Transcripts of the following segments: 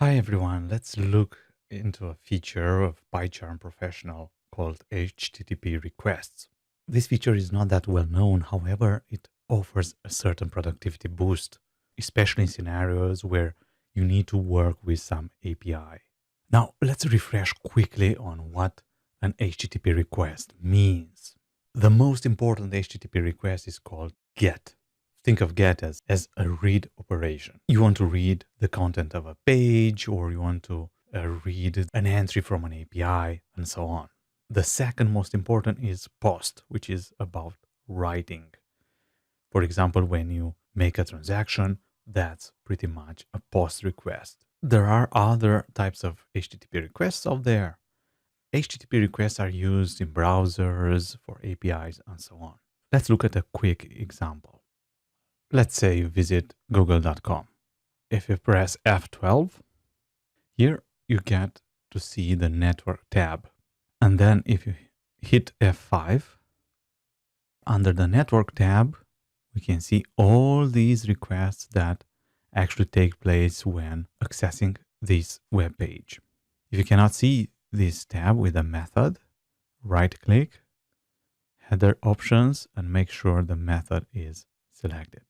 Hi everyone, let's look into a feature of PyCharm Professional called HTTP requests. This feature is not that well known, however, it offers a certain productivity boost, especially in scenarios where you need to work with some API. Now, let's refresh quickly on what an HTTP request means. The most important HTTP request is called GET. Think of GET as a read operation. You want to read the content of a page, or you want to read an entry from an API, and so on. The second most important is POST, which is about writing. For example, when you make a transaction, that's pretty much a POST request. There are other types of HTTP requests out there. HTTP requests are used in browsers, for APIs, and so on. Let's look at a quick example. Let's say you visit google.com. If you press F12, here you get to see the network tab. And then if you hit F5, under the network tab, we can see all these requests that actually take place when accessing this web page. If you cannot see this tab with a method, right-click, header options, and make sure the method is selected.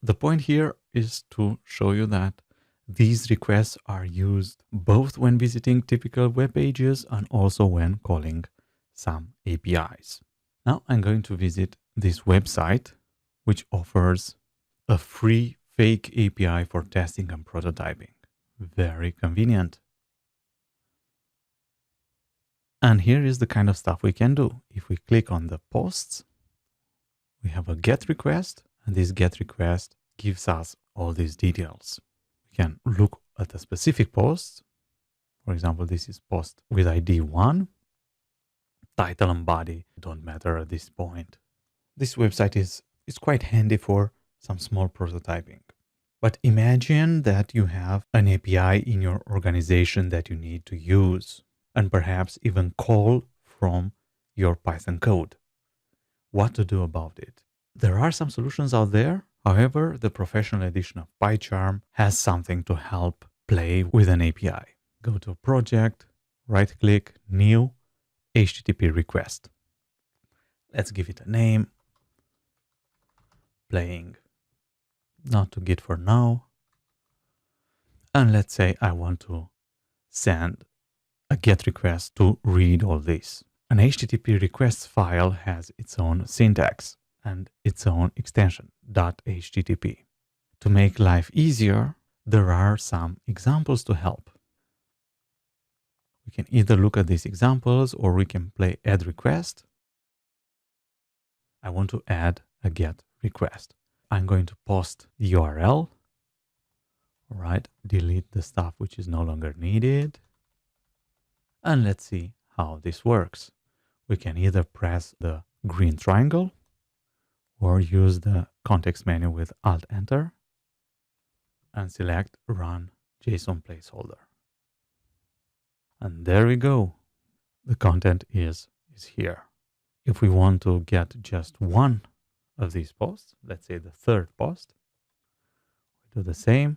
The point here is to show you that these requests are used both when visiting typical web pages and also when calling some APIs. Now I'm going to visit this website, which offers a free fake API for testing and prototyping. Very convenient. And here is the kind of stuff we can do. If we click on the posts, we have a GET request, and this GET request gives us all these details. We can look at a specific post. For example, this is post with ID 1. Title and body don't matter at this point. This website is quite handy for some small prototyping. But imagine that you have an API in your organization that you need to use, and perhaps even call from your Python code. What to do about it? There are some solutions out there. However, the professional edition of PyCharm has something to help play with an API. Go to Project, right-click, New, HTTP request. Let's give it a name. Playing not to Git for now. And let's say I want to send a GET request to read all this. An HTTP request file has its own syntax and its own extension, .http. To make life easier, there are some examples to help. We can either look at these examples or we can play add request. I want to add a GET request. I'm going to post the URL. All right, delete the stuff which is no longer needed. And let's see how this works. We can either press the green triangle or use the context menu with Alt-Enter and select Run JSON Placeholder. And there we go. The content is here. If we want to get just one of these posts, let's say the third post, we do the same,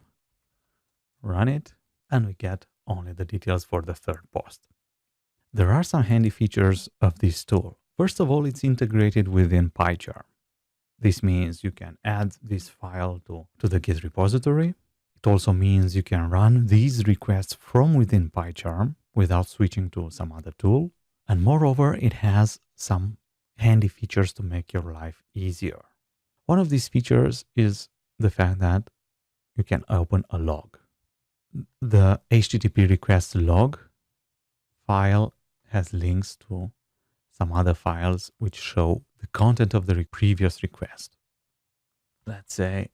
run it, and we get only the details for the third post. There are some handy features of this tool. First of all, it's integrated within PyCharm. This means you can add this file to the Git repository. It also means you can run these requests from within PyCharm without switching to some other tool. And moreover, it has some handy features to make your life easier. One of these features is the fact that you can open a log. The HTTP request log file has links to some other files which show the content of the previous request. Let's say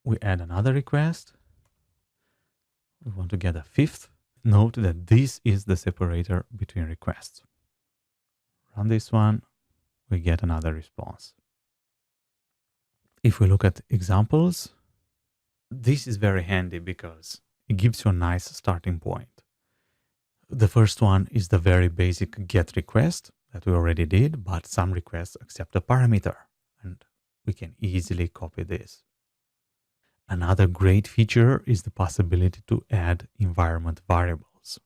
we add another request. We want to get a fifth. Note that this is the separator between requests. Run this one, we get another response. If we look at examples, this is very handy because it gives you a nice starting point. The first one is the very basic GET request that we already did, but some requests accept a parameter, and we can easily copy this. Another great feature is the possibility to add environment variables,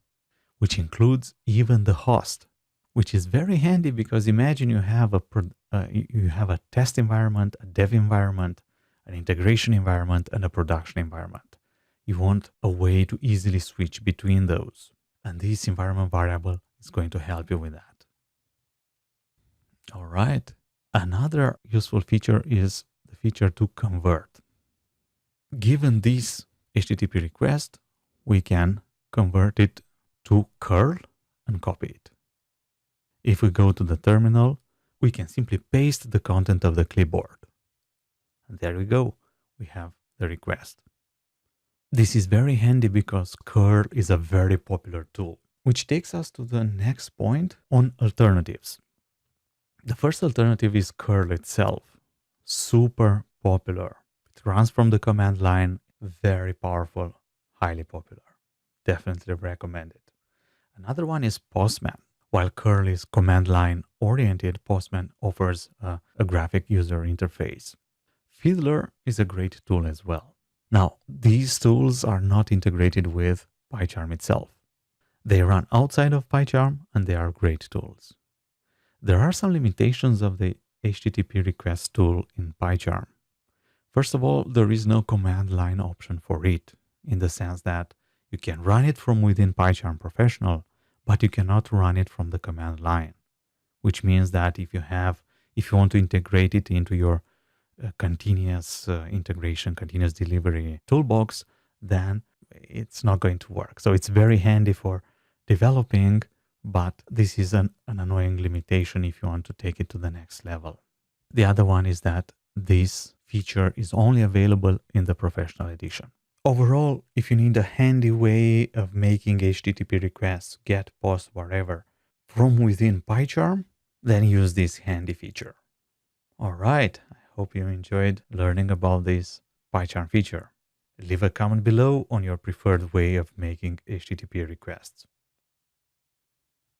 which includes even the host, which is very handy because imagine you have a test environment, a dev environment, an integration environment, and a production environment. You want a way to easily switch between those. And this environment variable is going to help you with that. All right. Another useful feature is the feature to convert. Given this HTTP request, we can convert it to curl and copy it. If we go to the terminal, we can simply paste the content of the clipboard. And there we go. We have the request. This is very handy because curl is a very popular tool, which takes us to the next point on alternatives. The first alternative is curl itself. Super popular. It runs from the command line, very powerful, highly popular. Definitely recommend it. Another one is Postman. While curl is command line oriented, Postman offers a graphic user interface. Fiddler is a great tool as well. Now, these tools are not integrated with PyCharm itself. They run outside of PyCharm and they are great tools. There are some limitations of the HTTP request tool in PyCharm. First of all, there is no command line option for it, in the sense that you can run it from within PyCharm Professional, but you cannot run it from the command line, which means that if you want to integrate it into your continuous integration, continuous delivery toolbox, then it's not going to work. So it's very handy for developing, but this is an annoying limitation if you want to take it to the next level. The other one is that this feature is only available in the Professional Edition. Overall, if you need a handy way of making HTTP requests, GET, POST, whatever, from within PyCharm, then use this handy feature. All right, I hope you enjoyed learning about this PyCharm feature. Leave a comment below on your preferred way of making HTTP requests.